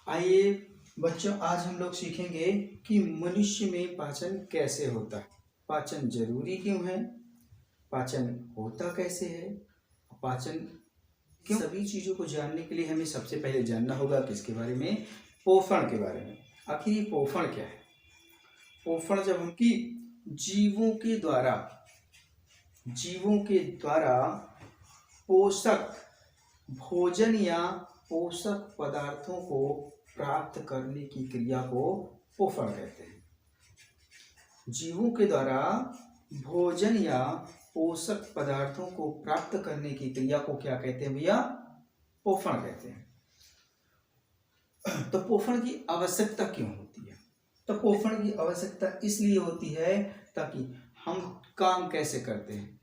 आइए बच्चों, आज हम लोग सीखेंगे कि मनुष्य में पाचन कैसे होता है, पाचन जरूरी क्यों है, पाचन होता कैसे है, पाचन क्यों। सभी चीज़ों को जानने के लिए हमें सबसे पहले जानना होगा किसके बारे में, पोषण के बारे में। आखिर ये पोषण क्या है? पोषण जब हम कि जीवों के द्वारा पोषक भोजन या पोषक पदार्थों को प्राप्त करने की क्रिया को पोषण कहते हैं। जीवों के द्वारा भोजन या पोषक पदार्थों को प्राप्त करने की क्रिया को क्या कहते हैं भैया? पोषण कहते हैं। तो पोषण की आवश्यकता क्यों होती है? तो पोषण की आवश्यकता इसलिए होती है ताकि हम काम कैसे करते हैं,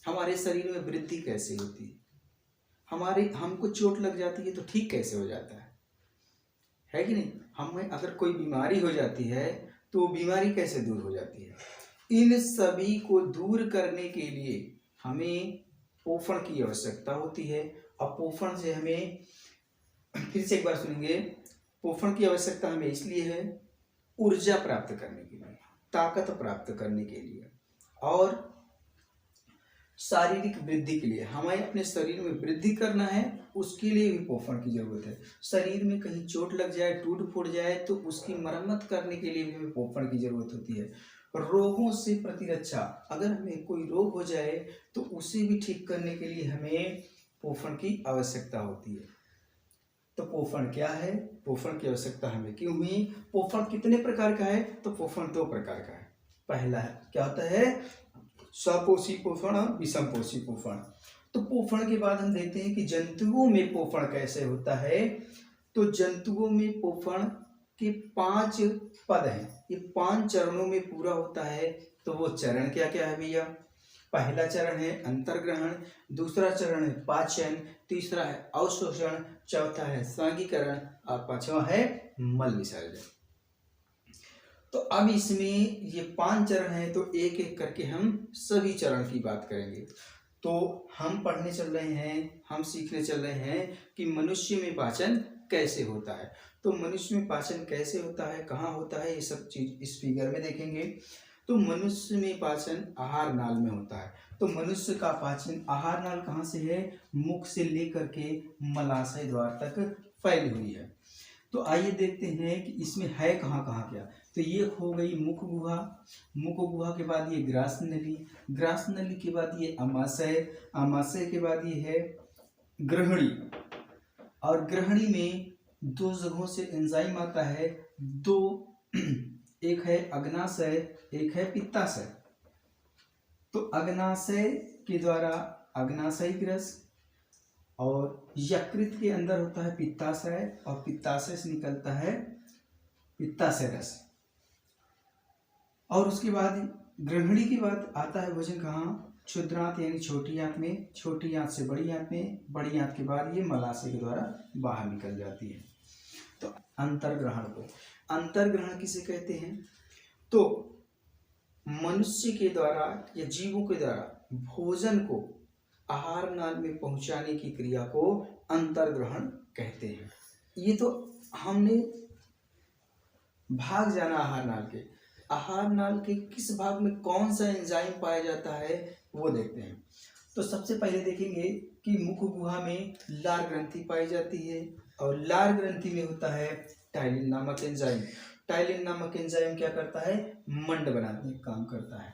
हमारे शरीर में वृद्धि कैसे होती है, हमको चोट लग जाती है तो ठीक कैसे हो जाता है कि नहीं? हमें अगर कोई बीमारी हो जाती है तो वो बीमारी कैसे दूर हो जाती है? इन सभी को दूर करने के लिए हमें पोषण की आवश्यकता होती है। और पोषण से हमें, फिर से एक बार सुनेंगे, पोषण की आवश्यकता हमें इसलिए है ऊर्जा प्राप्त करने के लिए, ताकत प्राप्त करने के लिए और शारीरिक वृद्धि के लिए। हमें अपने शरीर में वृद्धि करना है, उसके लिए भी पोषण की जरूरत है। शरीर में कहीं चोट लग जाए, टूट फूट जाए तो उसकी मरम्मत करने के लिए भी हमें पोषण की जरूरत होती है। रोगों से प्रतिरक्षा, अगर हमें कोई रोग हो जाए तो उसे भी ठीक करने के लिए हमें पोषण की आवश्यकता होती है। तो पोषण क्या है, पोषण की आवश्यकता हमें क्यों हुई, पोषण कितने प्रकार का है? तो पोषण 2 प्रकार का है। पहला है क्या होता है, सपोषी पोषण और विषमपोषी पोषण। तो पोषण के बाद हम देखते हैं कि जंतुओं में पोषण कैसे होता है। तो जंतुओं में पोषण के 5 पद हैं, ये 5 चरणों में पूरा होता है। तो वो चरण क्या क्या है भैया? पहला चरण है अंतर्ग्रहण, दूसरा चरण है पाचन, तीसरा है अवशोषण, चौथा है सांघीकरण और पांचवा है मल विसर्जन। तो अब इसमें ये 5 चरण है, तो एक एक करके हम सभी चरण की बात करेंगे। तो हम पढ़ने चल रहे हैं, हम सीखने चल रहे हैं कि मनुष्य में पाचन कैसे होता है। तो मनुष्य में पाचन कैसे होता है, कहाँ होता है, ये सब चीज इस फिगर में देखेंगे। तो मनुष्य में पाचन आहार नाल में होता है। तो मनुष्य का पाचन आहार नाल कहाँ से है? मुख से लेकर के मलाशय द्वार तक फैली हुई है। तो आइए देखते हैं कि इसमें है कहाँ कहाँ क्या। तो ये हो गई मुख गुहा, मुख गुहा के बाद ये ग्रास नली, ग्रास नली के बाद ये आमाशय, आमाशय के बाद ये है ग्रहणी, और ग्रहणी में 2 जगहों से एंजाइम आता है, 2, एक है अग्नाशय, एक है पित्ताशय। तो अग्नाशय के द्वारा अग्नाशयी रस, और यकृत के अंदर होता है पित्ताशय, और पित्ताशय से निकलता है पित्ताशय रस। और उसके बाद ग्रहणी के बाद आता है भोजन कहाँ? क्षुद्रांत यानी छोटी आंत में, छोटी आंत से बड़ी आंत में, बड़ी आंत के बाद ये मलाशय के द्वारा बाहर निकल जाती है। तो अंतर्ग्रहण को, अंतर्ग्रहण किसे कहते हैं? तो मनुष्य के द्वारा या जीवों के द्वारा भोजन को आहार नाल में पहुंचाने की क्रिया को अंतर्ग्रहण कहते हैं। ये तो हमने भाग जाना आहार नाल के, आहार नाल के किस भाग में कौन सा एंजाइम पाया जाता है वो देखते हैं। तो सबसे पहले देखेंगे कि मुख गुहा में लार ग्रंथि पाई जाती है, और लार ग्रंथि में होता है टाइलिन नामक एंजाइम। टाइलिन नामक एंजाइम क्या करता है? मंड बनाने का काम करता है।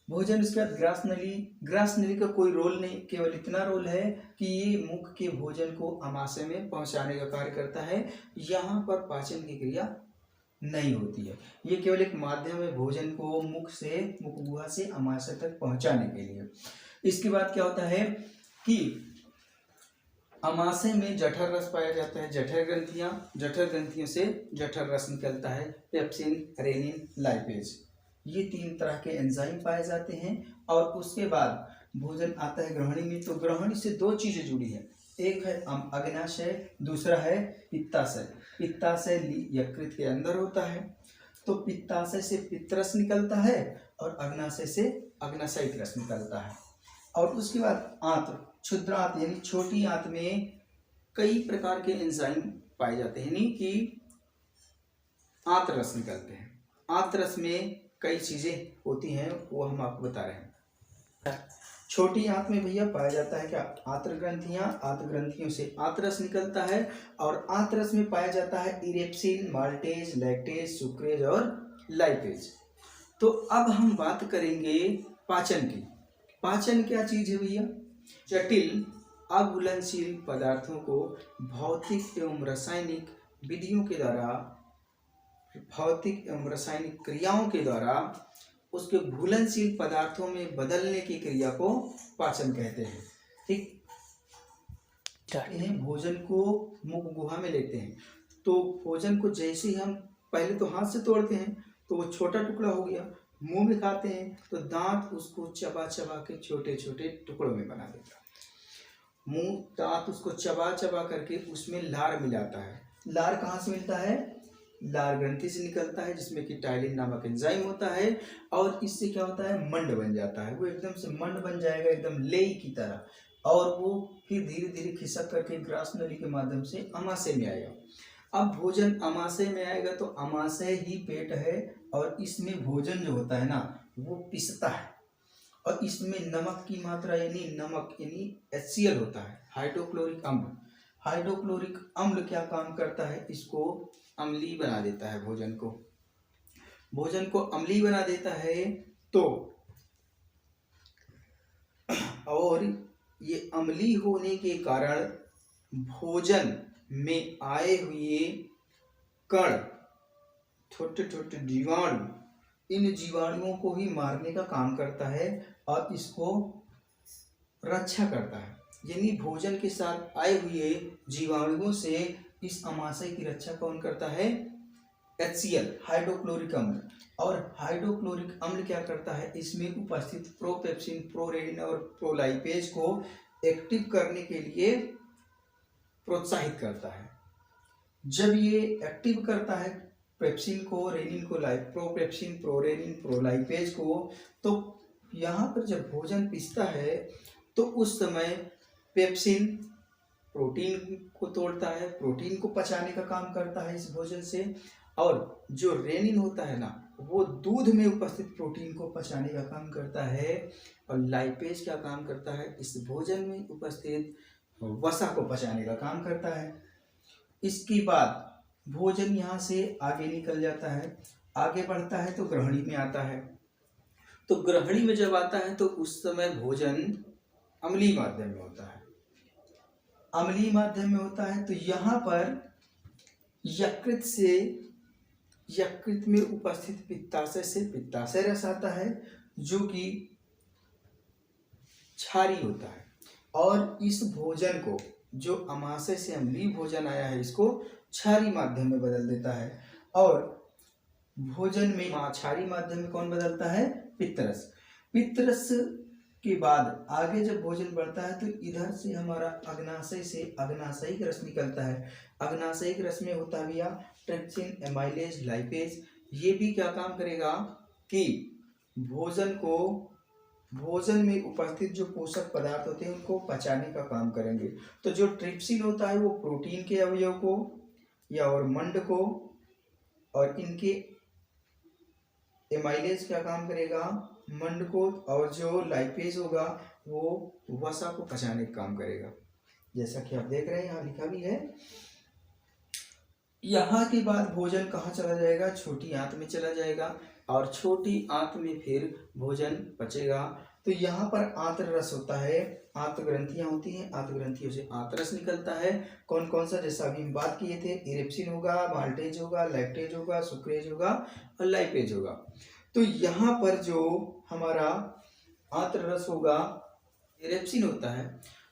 भोजन, उसके बाद ग्रास नली, ग्रास नली का कोई रोल नहीं, केवल इतना रोल है कि ये मुख के भोजन को आमाशय में पहुंचाने का कार्य करता है। यहाँ पर पाचन की क्रिया नहीं होती है, ये केवल एक माध्यम है भोजन को मुख गुहा से आमाशय तक पहुंचाने के लिए। इसके बाद क्या होता है कि आमाशय में जठर रस पाया जाता है, जठर ग्रंथियों से जठर रस निकलता है, पेप्सिन, रेनिन, लाइपेज, ये 3 तरह के एंजाइम पाए जाते हैं। और उसके बाद भोजन आता है ग्रहणी में। तो ग्रहणी से 2 चीजें जुड़ी है, एक है अग्नाशय, दूसरा है पित्ताशय। पित्ताशय यकृत के अंदर होता है, तो पित्ताशय से पित्तरस निकलता है और अग्नाशय से अग्नाशयिक रस निकलता है। और उसके बाद आंत, क्षुद्रांत यानी छोटी आंत में कई प्रकार के एंजाइम पाए जाते हैं, यानी कि आंतररस निकलते हैं। आंतररस में कई चीजें होती हैं, वो हम आपको बता रहे हैं। छोटी आंत में भैया पाया जाता है क्या? आंत्र ग्रंथियां, आंत्र ग्रंथियों से आंतररस निकलता है, और आंतररस में पाया जाता है इरेप्सिन, माल्टेज, लैक्टेज, सुक्रेज और लाइपेज। तो अब हम बात करेंगे पाचन की। पाचन क्या चीज है भैया? जटिल अघुलनशील पदार्थों को भौतिक एवं रासायनिक विधियों के द्वारा, भौतिक एवं रासायनिक क्रियाओं के द्वारा उसके घुलनशील पदार्थों में बदलने की क्रिया को पाचन कहते हैं। ठीक, भोजन को मुख गुहा में लेते हैं, तो भोजन को जैसे ही हम पहले तो हाथ से तोड़ते हैं तो वो छोटा टुकड़ा हो गया, मुंह में खाते हैं तो दांत उसको चबा चबा के छोटे छोटे टुकड़ों में बना देता है। मुंह दांत उसको चबा चबा करके उसमें लार मिलाता है। लार कहाँ से मिलता है? लार ग्रंथि से निकलता है, जिसमें कि टाइलिन नामक एंजाइम होता है, और इससे क्या होता है? मंड बन जाता है। वो एकदम से मंड बन जाएगा, एकदम लेई की तरह, और वो फिर धीरे धीरे खिसक करके ग्रास नली के माध्यम से अमाशय में आएगा। अब भोजन अमाशय में आएगा तो अमाशय ही पेट है, और इसमें भोजन जो होता है ना वो पिसता है, और इसमें नमक की मात्रा यानी नमक यानी HCl होता है, हाइड्रोक्लोरिक अम्ल। हाइड्रोक्लोरिक अम्ल क्या काम करता है? इसको अम्लीय बना देता है, भोजन को अम्लीय बना देता है। तो और ये अम्लीय होने के कारण भोजन में आए हुए कण, छोटे छोटे जीवाणु, इन जीवाणुओं को ही मारने का काम करता है और इसको रक्षा करता है। यानी भोजन के साथ आए हुए जीवाणुओं से इस अमाशय की रक्षा कौन करता है? HCl, हाइड्रोक्लोरिक अम्ल। और हाइड्रोक्लोरिक अम्ल क्या करता है? इसमें उपस्थित प्रोपेप्सिन, प्रोरेनिन और प्रोलाइपेज को एक्टिव करने के लिए प्रोत्साहित करता है। जब ये एक्टिव करता है पेप्सिन को, रेनिन को, प्रोपेप्सिन, प्रोरेनिन, प्रोलाइपेज को, तो यहाँ पर जब भोजन पिसता है तो उस समय पेप्सिन प्रोटीन को तोड़ता है, प्रोटीन को पचाने का काम करता है इस भोजन से, और जो रेनिन होता है ना वो दूध में उपस्थित प्रोटीन को पचाने का काम करता है, और लाइपेज क्या काम करता है? इस भोजन में उपस्थित वसा को पचाने का काम करता है। इसके बाद भोजन यहाँ से आगे निकल जाता है, आगे बढ़ता है तो ग्रहणी में आता है। तो ग्रहणी में जब आता है तो उस समय भोजन अम्लीय माध्यम में होता है। अम्लीय माध्यम में होता है तो यहाँ पर यकृत में उपस्थित पित्ताशय से पित्ताशय रस आता है, जो कि क्षारी होता है, और इस भोजन को, जो अमाशय से अम्लीय भोजन आया है, इसको क्षारी माध्यम में बदल देता है। और भोजन में क्षारी माध्यम में कौन बदलता है? पित्तरस। पित्तरस के बाद आगे जब भोजन बढ़ता है तो इधर से हमारा अग्नाशय से अग्नाशयिक रस निकलता है। अग्नाशयिक रस में होता है भैया ट्रिप्सिन, एमाइलेज, लाइपेज। ये भी क्या काम करेगा कि भोजन में उपस्थित जो पोषक पदार्थ होते हैं उनको पचाने का काम करेंगे। तो जो ट्रिप्सिन होता है वो प्रोटीन के अवयव को या और मंड को, और इनके एमाइलेज क्या काम करेगा? मंड को, और जो लाइपेज होगा वो वसा को पचाने का काम करेगा, जैसा कि आप देख रहे हैं यहाँ लिखा भी है। यहाँ के बाद भोजन कहाँ चला जाएगा? छोटी आंत में चला जाएगा, और छोटी आंत में फिर भोजन पचेगा। तो यहाँ पर आंत्र रस होता है, आंत्र ग्रंथियां होती हैं, आंत्र ग्रंथियों से आंत्र रस निकलता है। कौन कौन सा? जैसा अभी हम बात किए थे, इरेप्सिन होगा, माल्टेज होगा, लैक्टेज होगा, सुक्रेज होगा और लाइपेज होगा। तो यहाँ पर जो हमारा आंत्र रस होगा, इरेप्सिन होता है,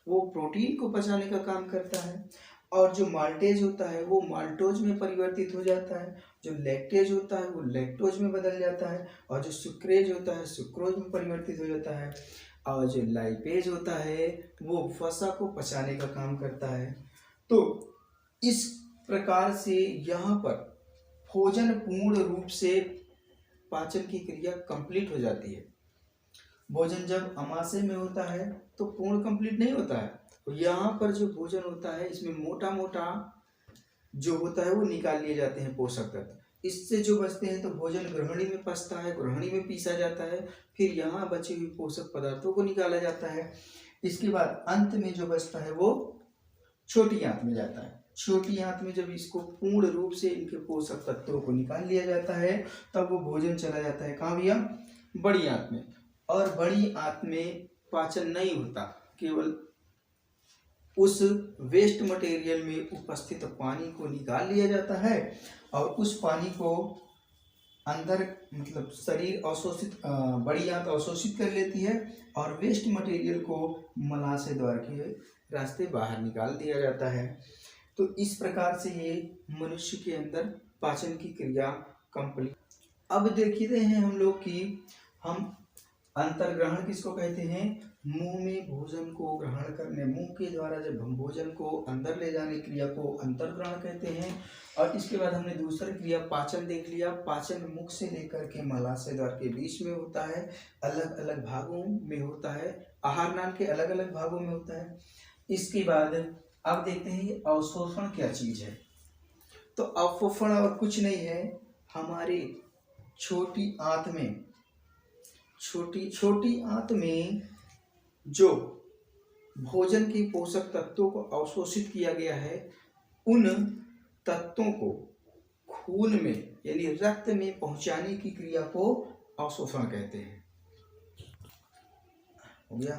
वो प्रोटीन को पचाने का काम करता है, और जो माल्टेज होता है वो माल्टोज में परिवर्तित हो जाता है, जो लैक्टेज होता है वो लैक्टोज में बदल जाता है, और जो सुक्रेज होता है सुक्रोज में परिवर्तित हो जाता है, और जो लाइपेज होता है वो वसा को पचाने का काम करता है। तो इस प्रकार से यहाँ पर भोजन पूर्ण रूप से पाचन की क्रिया कंप्लीट हो जाती है। भोजन जब अमाशय में होता है तो पूर्ण कंप्लीट नहीं होता है। तो यहाँ पर जो भोजन होता है इसमें मोटा मोटा जो होता है वो निकाल लिए जाते हैं पोषक तत्व। इससे जो बचते हैं तो भोजन ग्रहणी में पचता है, ग्रहणी में पीसा जाता है, फिर यहाँ बचे हुए पोषक पदार्थों को निकाला जाता है। इसके बाद अंत में जो बचता है वो छोटी आंत में जाता है। छोटी आंत में जब इसको पूर्ण रूप से इनके पोषक तत्वों को निकाल लिया जाता है तब वो भोजन चला जाता है कहाँ भैया? बड़ी आंत में। और बड़ी आंत में पाचन नहीं होता, केवल उस वेस्ट मटेरियल में उपस्थित पानी को निकाल लिया जाता है और उस पानी को अंदर मतलब शरीर अवशोषित बड़ी आंत अवशोषित कर लेती है और वेस्ट मटेरियल को मलाशय द्वार के रास्ते बाहर निकाल दिया जाता है। तो इस प्रकार से ये मनुष्य के अंदर पाचन की क्रिया कंप्लीट। अब देखते हैं हम लोग कि हम अंतर्ग्रहण किसको कहते हैं? मुंह में भोजन को ग्रहण करने, मुंह के द्वारा जब हम भोजन को अंदर ले जाने क्रिया को अंतर्ग्रहण कहते हैं। और इसके बाद हमने दूसरा क्रिया पाचन देख लिया। पाचन मुख से लेकर के मलाशय द्वार के बीच में होता है, अलग अलग भागों में होता है, आहार नाल के अलग अलग भागों में होता है। इसके बाद अब देखते हैं अवशोषण क्या चीज है। तो अवशोषण और कुछ नहीं है, हमारी छोटी आंत में छोटी आंत में जो भोजन के पोषक तत्वों को अवशोषित किया गया है उन तत्वों को खून में यानी रक्त में पहुंचाने की क्रिया को अवशोषण कहते हैं। हो गया।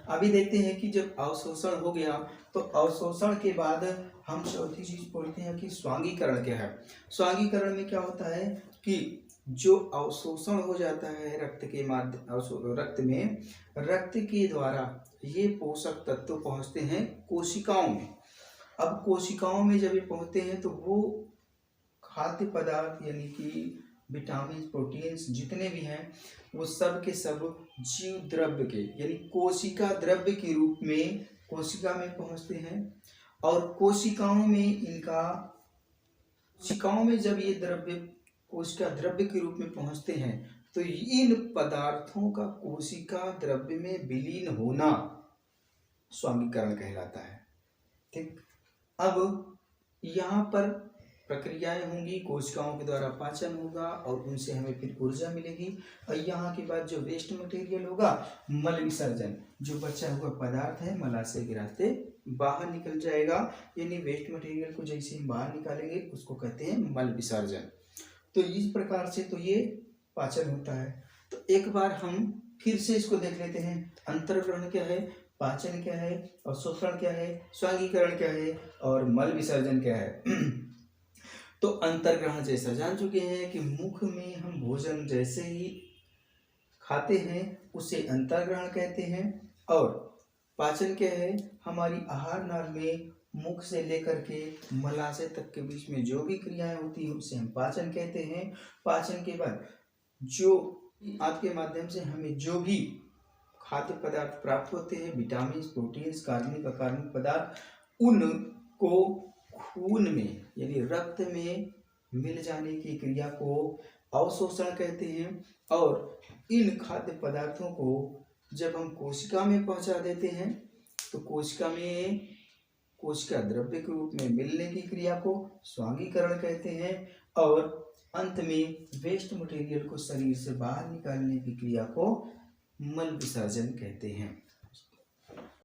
अभी देखते हैं कि जब अवशोषण हो गया तो अवशोषण के बाद हम चौथी चीज बोलते हैं कि स्वांगीकरण क्या है। स्वांगीकरण में क्या होता है कि जो अवशोषण हो जाता है रक्त के माध्यम रक्त में, रक्त के द्वारा ये पोषक तत्व पहुंचते हैं कोशिकाओं में। अब कोशिकाओं में जब ये पहुंचते हैं तो वो खाद्य पदार्थ यानी कि विटामिन प्रोटीन्स जितने भी हैं वो सब के सब जीव द्रव्य के यानी कोशिका द्रव्य के रूप में कोशिका में पहुंचते हैं। और कोशिकाओं में जब ये द्रव्य कोशिका द्रव्य के रूप में पहुंचते हैं तो इन पदार्थों का कोशिका द्रव्य में विलीन होना स्वांगीकरण कहलाता है। ठीक। अब यहाँ पर प्रक्रियाएं होंगी, कोशिकाओं के द्वारा पाचन होगा और उनसे हमें फिर ऊर्जा मिलेगी। और यहाँ के बाद जो वेस्ट मटेरियल होगा मल विसर्जन, जो बचा हुआ पदार्थ है मलाशय के रास्ते बाहर निकल जाएगा। यानी वेस्ट मटेरियल को जैसे हम बाहर निकालेंगे उसको कहते हैं मल विसर्जन। तो इस प्रकार से तो ये पाचन होता है। तो एक बार हम फिर से इसको देख लेते हैं, अंतर्ग्रहण क्या है, पाचन क्या है, अवशोषण क्या है, स्वांगीकरण क्या है और मल विसर्जन क्या है। तो अंतर्ग्रहण जैसा जान चुके हैं कि मुख में हम भोजन जैसे ही खाते हैं उसे अंतर्ग्रहण कहते हैं। और पाचन क्या है, हमारी आहार नाल में मुख से लेकर के मलाशय तक के बीच में जो भी क्रियाएं होती हैं उसे हम पाचन कहते हैं। पाचन के बाद जो आपके माध्यम से हमें जो भी खाद्य पदार्थ प्राप्त होते हैं, विटामिन प्रोटीन्स कार्बनिक अकार्बनिक पदार्थ, उनको खून में यानी रक्त में मिल जाने की क्रिया को अवशोषण कहते हैं। और इन खाद्य पदार्थों को जब हम कोशिका में पहुंचा देते हैं तो कोशिका में कोशिका द्रव्य के रूप में मिलने की क्रिया को स्वांगीकरण कहते हैं। और अंत में वेस्ट मटेरियल को शरीर से बाहर निकालने की क्रिया को मल विसर्जन कहते हैं।